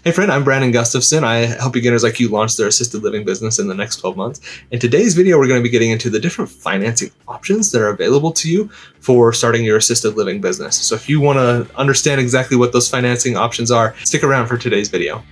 Hey friend, I'm Brandon Gustafson. I help beginners like you launch their assisted living business in the next 12 months. In today's video, we're going to be getting into the different financing options that are available to you for starting your assisted living business. So if you want to understand exactly what those financing options are, stick around for today's video.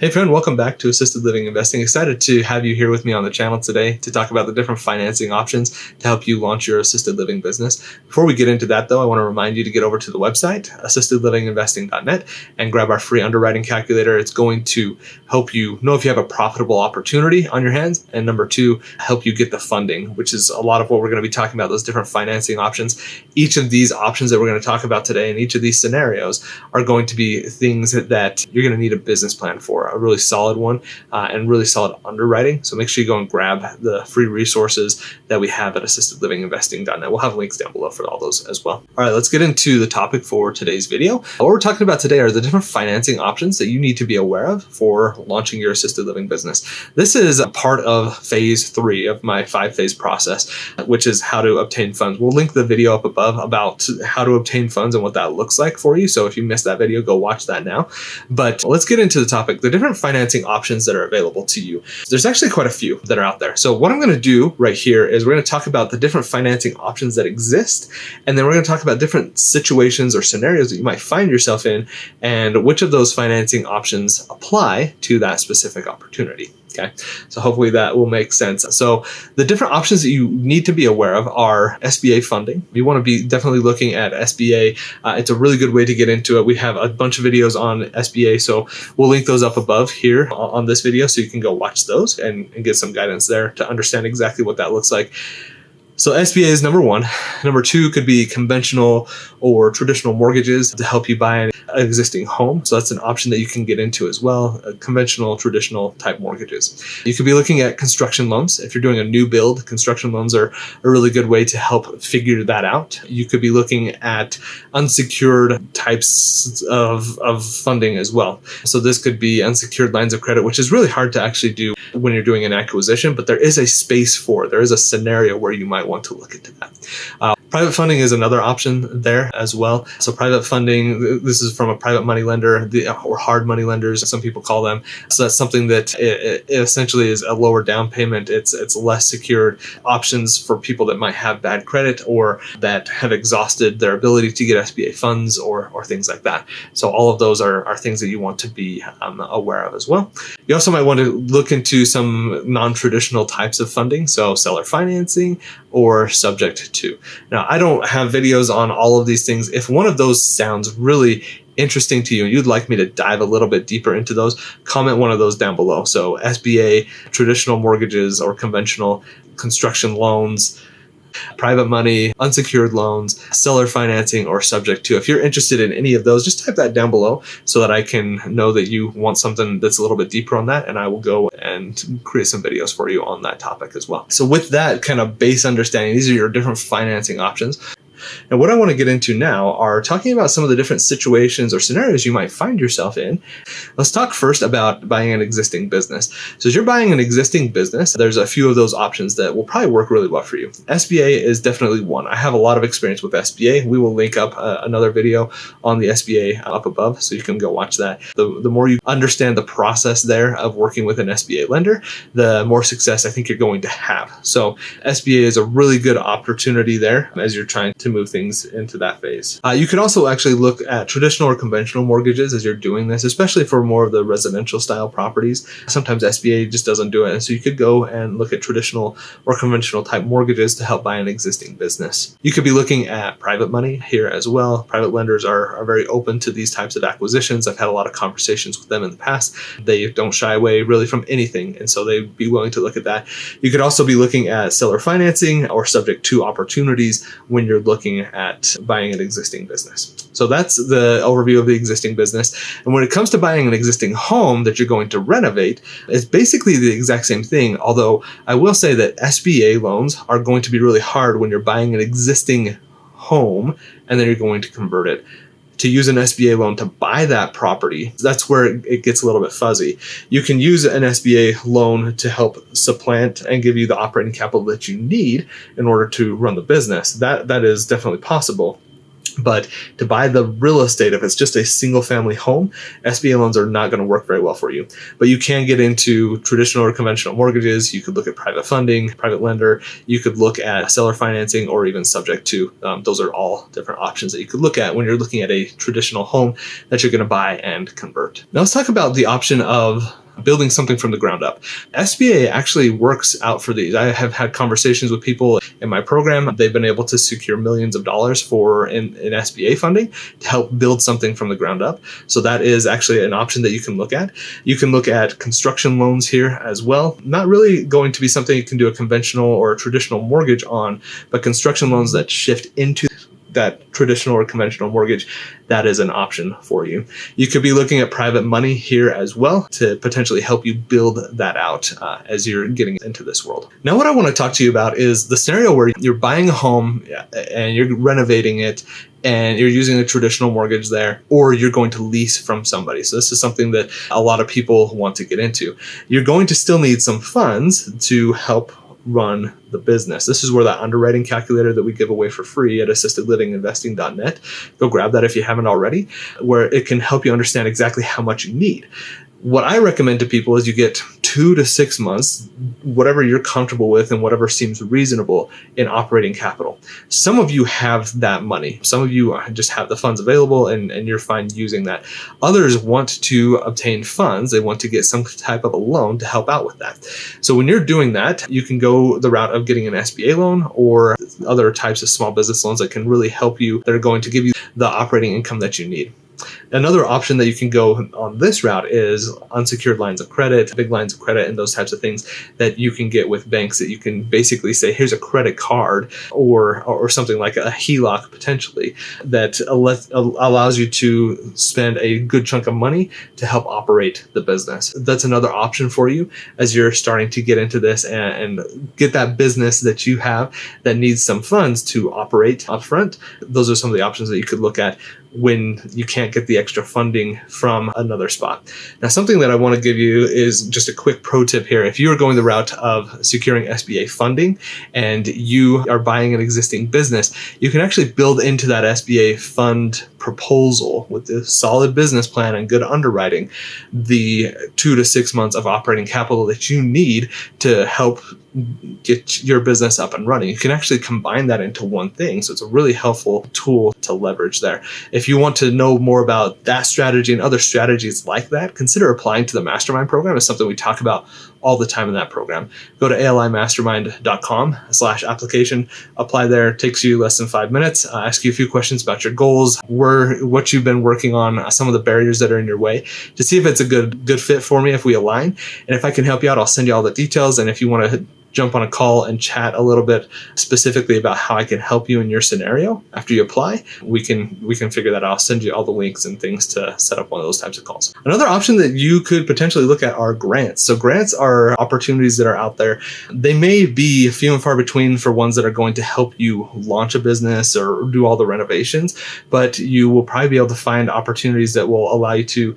Hey friend, welcome back to Assisted Living Investing. Excited to have you here with me on the channel today to talk about the different financing options to help you launch your assisted living business. Before we get into that though, I want to remind you to get over to the website, assistedlivinginvesting.net, and grab our free underwriting calculator. It's going to help you know if you have a profitable opportunity on your hands, and number two, help you get the funding, which is a lot of what we're going to be talking about, those different financing options. Each of these options that we're going to talk about today and each of these scenarios are going to be things that you're going to need a business plan for. A really solid one and really solid underwriting. So make sure you go and grab the free resources that we have at assistedlivinginvesting.net. We'll have links down below for all those as well. All right, let's get into the topic for today's video. What we're talking about today are the different financing options that you need to be aware of for launching your assisted living business. This is a part of phase 3 of my 5-phase process, which is how to obtain funds. We'll link the video up above about how to obtain funds and what that looks like for you. So if you missed that video, go watch that now. But let's get into the topic. The different financing options that are available to you. There's actually quite a few that are out there. So what I'm going to do right here is we're going to talk about the different financing options that exist, and then we're going to talk about different situations or scenarios that you might find yourself in and which of those financing options apply to that specific opportunity. Okay, so hopefully that will make sense. So the different options that you need to be aware of are SBA funding. You want to be definitely looking at SBA. It's a really good way to get into it. We have a bunch of videos on SBA, so we'll link those up above here on this video so you can go watch those and get some guidance there to understand exactly what that looks like. So SBA is number one. Number two could be conventional or traditional mortgages to help you buy an existing home. So that's an option that you can get into as well, conventional, traditional type mortgages. You could be looking at construction loans. If you're doing a new build, construction loans are a really good way to help figure that out. You could be looking at unsecured types of funding as well. So this could be unsecured lines of credit, which is really hard to actually do when you're doing an acquisition, but there is a space for it. There is a scenario where you might want to look into that. Private funding is another option there as well. So private funding, this is from a private money lender or hard money lenders, some people call them. So that's something that it essentially is a lower down payment. It's less secured options for people that might have bad credit or that have exhausted their ability to get SBA funds or things like that. So all of those are things that you want to be aware of as well. You also might want to look into some non-traditional types of funding, so seller financing or subject to. Now, I don't have videos on all of these things. If one of those sounds really interesting to you and you'd like me to dive a little bit deeper into those, comment one of those down below. So SBA, traditional mortgages or conventional construction loans, private money, unsecured loans, seller financing, or subject to. If you're interested in any of those, just type that down below so that I can know that you want something that's a little bit deeper on that, and I will go and create some videos for you on that topic as well. So with that kind of base understanding, these are your different financing options. And what I want to get into now are talking about some of the different situations or scenarios you might find yourself in. Let's talk first about buying an existing business. So as you're buying an existing business, there's a few of those options that will probably work really well for you. SBA is definitely one. I have a lot of experience with SBA. We will link up another video on the SBA up above, so you can go watch that. The more you understand the process there of working with an SBA lender, the more success I think you're going to have. So SBA is a really good opportunity there as you're trying to move things into that phase. You could also actually look at traditional or conventional mortgages as you're doing this, especially for more of the residential style properties. Sometimes SBA just doesn't do it. And so you could go and look at traditional or conventional type mortgages to help buy an existing business. You could be looking at private money here as well. Private lenders are very open to these types of acquisitions. I've had a lot of conversations with them in the past. They don't shy away really from anything. And so they'd be willing to look at that. You could also be looking at seller financing or subject to opportunities when you're looking at buying an existing business. So that's the overview of the existing business. And when it comes to buying an existing home that you're going to renovate, it's basically the exact same thing. Although I will say that SBA loans are going to be really hard when you're buying an existing home and then you're going to convert it to use an SBA loan to buy that property, that's where it gets a little bit fuzzy. You can use an SBA loan to help supplant and give you the operating capital that you need in order to run the business. That is definitely possible. But to buy the real estate, if it's just a single family home, SBA loans are not going to work very well for you. But you can get into traditional or conventional mortgages. You could look at private funding, private lender. You could look at seller financing, or even subject to. Those are all different options that you could look at when you're looking at a traditional home that you're going to buy and convert. Now let's talk about the option of building something from the ground up. SBA actually works out for these. I have had conversations with people in my program. They've been able to secure millions of dollars for in SBA funding to help build something from the ground up. So that is actually an option that you can look at. You can look at construction loans here as well. Not really going to be something you can do a conventional or a traditional mortgage on, but construction loans that shift into that traditional or conventional mortgage, that is an option for you. You could be looking at private money here as well to potentially help you build that out as you're getting into this world. Now, what I want to talk to you about is the scenario where you're buying a home and you're renovating it and you're using a traditional mortgage there, or you're going to lease from somebody. So this is something that a lot of people want to get into. You're going to still need some funds to help run the business. This is where that underwriting calculator that we give away for free at assistedlivinginvesting.net, go grab that if you haven't already, where it can help you understand exactly how much you need. What I recommend to people is you get 2 to 6 months, whatever you're comfortable with and whatever seems reasonable in operating capital. Some of you have that money. Some of you just have the funds available and you're fine using that. Others want to obtain funds. They want to get some type of a loan to help out with that. So when you're doing that, you can go the route of getting an SBA loan or other types of small business loans that can really help you, that are going to give you the operating income that you need. Another option that you can go on this route is unsecured lines of credit, big lines of credit, and those types of things that you can get with banks that you can basically say, here's a credit card or something like a HELOC potentially that allows you to spend a good chunk of money to help operate the business. That's another option for you as you're starting to get into this and get that business that you have that needs some funds to operate upfront. Those are some of the options that you could look at when you can't get the extra funding from another spot. Now, something that I want to give you is just a quick pro tip here. If you are going the route of securing SBA funding and you are buying an existing business, you can actually build into that SBA fund proposal with a solid business plan and good underwriting the 2 to 6 months of operating capital that you need to help get your business up and running. You can actually combine that into one thing. So it's a really helpful tool to leverage there. If you want to know more about that strategy and other strategies like that, consider applying to the Mastermind program. It's something we talk about all the time in that program. Go to alimastermind.com/application, apply there. It takes you less than 5 minutes. Ask you a few questions about your goals, what you've been working on, some of the barriers that are in your way, to see if it's a good fit for me, if we align. And if I can help you out, I'll send you all the details. And if you want to jump on a call and chat a little bit specifically about how I can help you in your scenario after you apply, we can figure that out. I'll send you all the links and things to set up one of those types of calls. Another option that you could potentially look at are grants. So grants are opportunities that are out there. They may be few and far between for ones that are going to help you launch a business or do all the renovations, but you will probably be able to find opportunities that will allow you to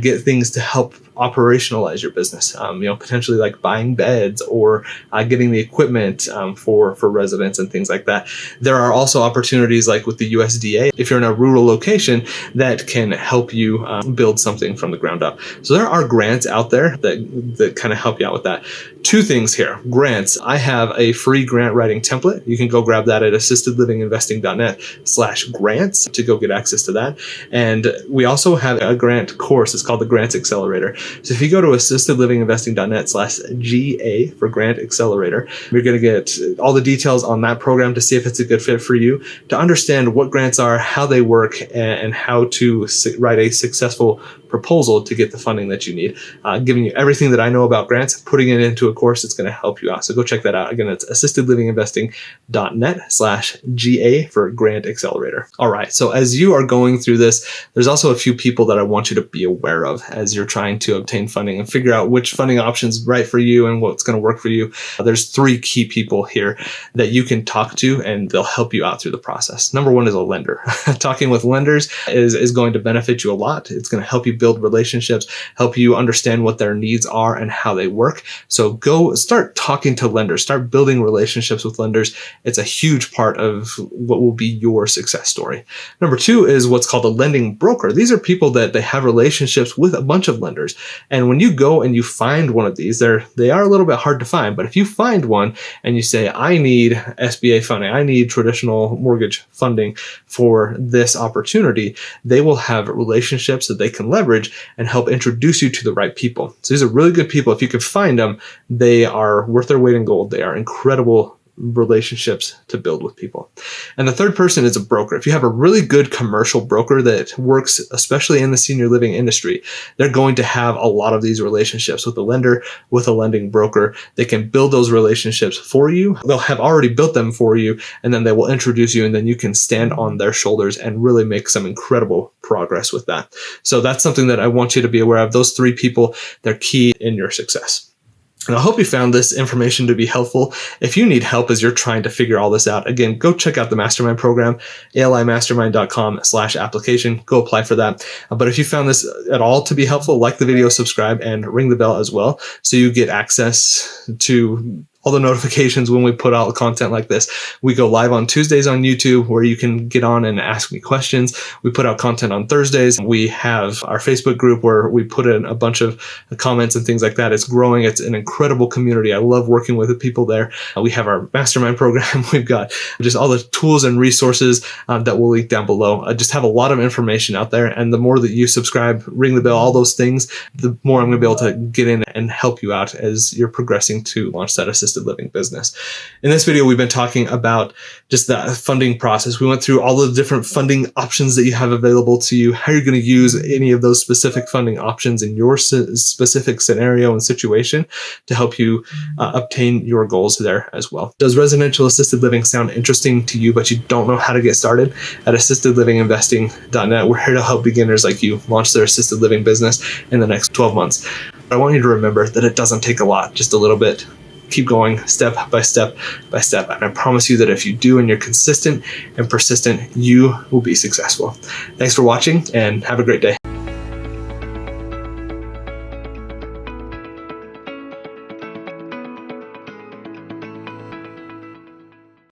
get things to help operationalize your business, potentially like buying beds or getting the equipment for residents and things like that. There are also opportunities like with the USDA, if you're in a rural location, that can help you build something from the ground up. So there are grants out there that kind of help you out with that. 2 things here. Grants. I have a free grant writing template. You can go grab that at assistedlivinginvesting.net/grants to go get access to that. And we also have a grant course. It's called the Grants Accelerator. So if you go to assistedlivinginvesting.net/GA for Grant Accelerator, you're going to get all the details on that program to see if it's a good fit for you, to understand what grants are, how they work, and how to write a successful proposal to get the funding that you need. Giving you everything that I know about grants, putting it into a course that's going to help you out. So go check that out. Again, it's assistedlivinginvesting.net/GA for Grant Accelerator. All right. So as you are going through this, there's also a few people that I want you to be aware of as you're trying to to obtain funding and figure out which funding option is right for you and what's going to work for you, there's 3 key people here that you can talk to, and they'll help you out through the process. Number 1 is a lender. Talking with lenders is going to benefit you a lot. It's going to help you build relationships, help you understand what their needs are and how they work. So go start talking to lenders, start building relationships with lenders. It's a huge part of what will be your success story. Number 2 is what's called a lending broker. These are people that they have relationships with a bunch of lenders. And when you go and you find one of these, they are a little bit hard to find, but if you find one and you say, I need SBA funding, I need traditional mortgage funding for this opportunity, they will have relationships that they can leverage and help introduce you to the right people. So these are really good people. If you can find them, they are worth their weight in gold. They are incredible relationships to build with people. And the third person is a broker. If you have a really good commercial broker that works, especially in the senior living industry, they're going to have a lot of these relationships with a lender, with a lending broker. They can build those relationships for you. They'll have already built them for you, and then they will introduce you, and then you can stand on their shoulders and really make some incredible progress with that. So that's something that I want you to be aware of. Those 3 people, they're key in your success. And I hope you found this information to be helpful. If you need help as you're trying to figure all this out, again, go check out the mastermind program, alimastermind.com/application. Go apply for that. But if you found this at all to be helpful, like the video, subscribe, and ring the bell as well, so you get access to all the notifications when we put out content like this. We go live on Tuesdays on YouTube, where you can get on and ask me questions. We put out content on Thursdays. We have our Facebook group where we put in a bunch of comments and things like that. It's growing. It's an incredible community. I love working with the people there. We have our mastermind program. We've got just all the tools and resources that we'll link down below. I just have a lot of information out there. And the more that you subscribe, ring the bell, all those things, the more I'm going to be able to get in and help you out as you're progressing to launch that assisted living business. In this video, we've been talking about just the funding process. We went through all the different funding options that you have available to you, how you're going to use any of those specific funding options in your specific scenario and situation to help you obtain your goals there as well. Does residential assisted living sound interesting to you, but you don't know how to get started? At assistedlivinginvesting.net, we're here to help beginners like you launch their assisted living business in the next 12 months. I want you to remember that it doesn't take a lot, just a little bit. Keep going step by step by step. And I promise you that if you do and you're consistent and persistent, you will be successful. Thanks for watching and have a great day.